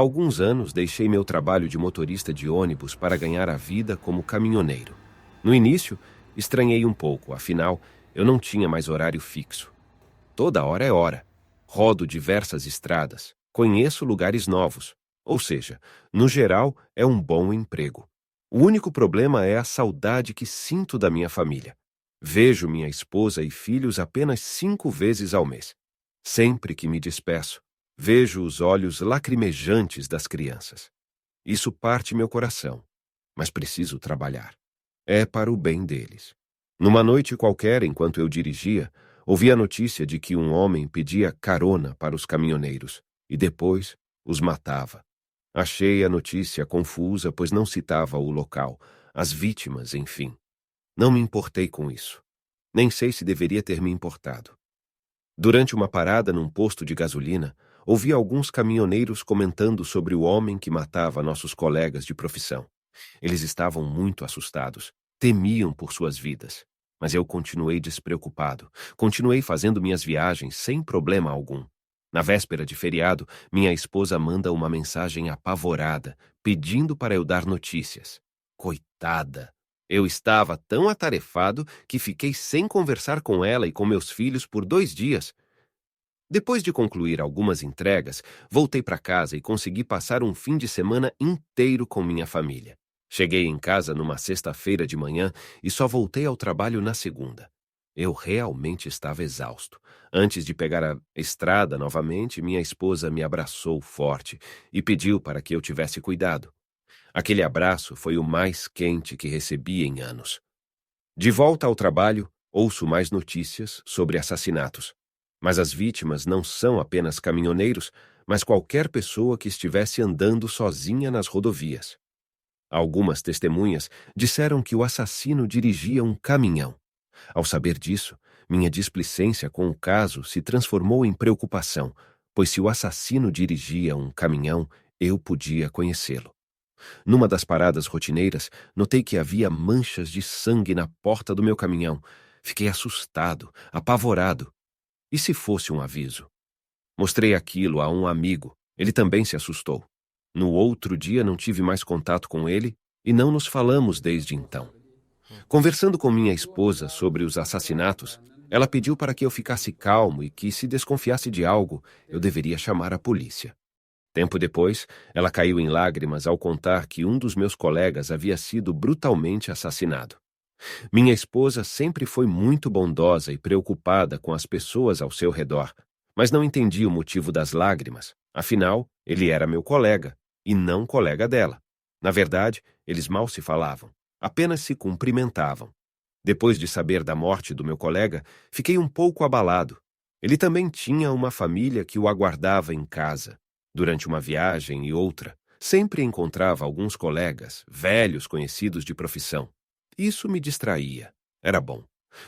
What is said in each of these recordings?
alguns anos deixei meu trabalho de motorista de ônibus para ganhar a vida como caminhoneiro. No início, estranhei um pouco, afinal, eu não tinha mais horário fixo. Toda hora é hora. Rodo diversas estradas, conheço lugares novos. Ou seja, no geral, é um bom emprego. O único problema é a saudade que sinto da minha família. Vejo minha esposa e filhos apenas 5 vezes ao mês. Sempre que me despeço, vejo os olhos lacrimejantes das crianças. Isso parte meu coração, mas preciso trabalhar. É para o bem deles. Numa noite qualquer, enquanto eu dirigia, ouvi a notícia de que um homem pedia carona para os caminhoneiros e depois os matava. Achei a notícia confusa, pois não citava o local, as vítimas, enfim. Não me importei com isso. Nem sei se deveria ter me importado. Durante uma parada num posto de gasolina, ouvi alguns caminhoneiros comentando sobre o homem que matava nossos colegas de profissão. Eles estavam muito assustados, temiam por suas vidas. Mas eu continuei despreocupado, continuei fazendo minhas viagens sem problema algum. Na véspera de feriado, minha esposa manda uma mensagem apavorada, pedindo para eu dar notícias. Coitada! Eu estava tão atarefado que fiquei sem conversar com ela e com meus filhos por 2 dias. Depois de concluir algumas entregas, voltei para casa e consegui passar um fim de semana inteiro com minha família. Cheguei em casa numa sexta-feira de manhã e só voltei ao trabalho na segunda. Eu realmente estava exausto. Antes de pegar a estrada novamente, minha esposa me abraçou forte e pediu para que eu tivesse cuidado. Aquele abraço foi o mais quente que recebi em anos. De volta ao trabalho, ouço mais notícias sobre assassinatos. Mas as vítimas não são apenas caminhoneiros, mas qualquer pessoa que estivesse andando sozinha nas rodovias. Algumas testemunhas disseram que o assassino dirigia um caminhão. Ao saber disso, minha displicência com o caso se transformou em preocupação, pois se o assassino dirigia um caminhão, eu podia conhecê-lo. Numa das paradas rotineiras, notei que havia manchas de sangue na porta do meu caminhão. Fiquei assustado, apavorado. E se fosse um aviso? Mostrei aquilo a um amigo. Ele também se assustou. No outro dia não tive mais contato com ele e não nos falamos desde então. Conversando com minha esposa sobre os assassinatos, ela pediu para que eu ficasse calmo e que, se desconfiasse de algo, eu deveria chamar a polícia. Tempo depois, ela caiu em lágrimas ao contar que um dos meus colegas havia sido brutalmente assassinado. Minha esposa sempre foi muito bondosa e preocupada com as pessoas ao seu redor, mas não entendia o motivo das lágrimas. Afinal, ele era meu colega, e não colega dela. Na verdade, eles mal se falavam, apenas se cumprimentavam. Depois de saber da morte do meu colega, fiquei um pouco abalado. Ele também tinha uma família que o aguardava em casa. Durante uma viagem e outra, sempre encontrava alguns colegas, velhos conhecidos de profissão. Isso me distraía. Era bom.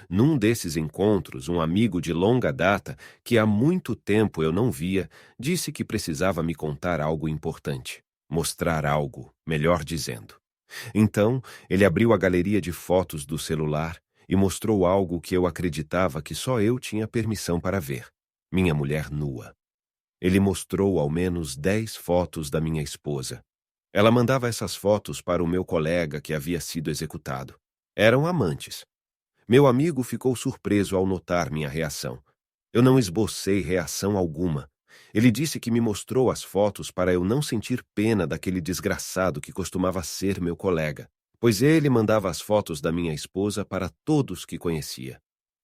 Num desses encontros, um amigo de longa data, que há muito tempo eu não via, disse que precisava me contar algo importante. Mostrar algo, melhor dizendo. Então, ele abriu a galeria de fotos do celular e mostrou algo que eu acreditava que só eu tinha permissão para ver. Minha mulher nua. Ele mostrou ao menos 10 fotos da minha esposa. Ela mandava essas fotos para o meu colega que havia sido executado. Eram amantes. Meu amigo ficou surpreso ao notar minha reação. Eu não esbocei reação alguma. Ele disse que me mostrou as fotos para eu não sentir pena daquele desgraçado que costumava ser meu colega, pois ele mandava as fotos da minha esposa para todos que conhecia.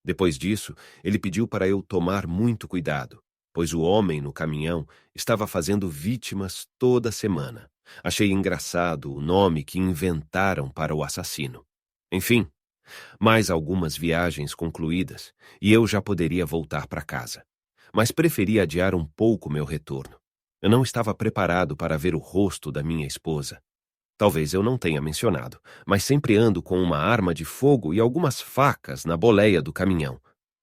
Depois disso, ele pediu para eu tomar muito cuidado, pois o homem no caminhão estava fazendo vítimas toda semana. Achei engraçado o nome que inventaram para o assassino. Enfim, mais algumas viagens concluídas e eu já poderia voltar para casa. Mas preferi adiar um pouco meu retorno. Eu não estava preparado para ver o rosto da minha esposa. Talvez eu não tenha mencionado, mas sempre ando com uma arma de fogo e algumas facas na boleia do caminhão.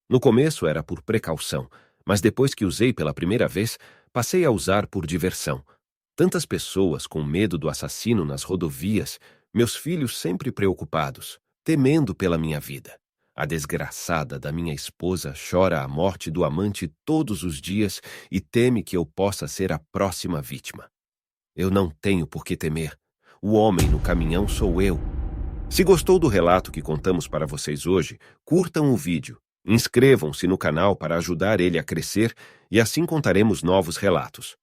No começo era por precaução, mas depois que usei pela primeira vez, passei a usar por diversão. Tantas pessoas com medo do assassino nas rodovias, meus filhos sempre preocupados, temendo pela minha vida. A desgraçada da minha esposa chora a morte do amante todos os dias e teme que eu possa ser a próxima vítima. Eu não tenho por que temer. O homem no caminhão sou eu. Se gostou do relato que contamos para vocês hoje, curtam o vídeo, inscrevam-se no canal para ajudar ele a crescer e assim contaremos novos relatos.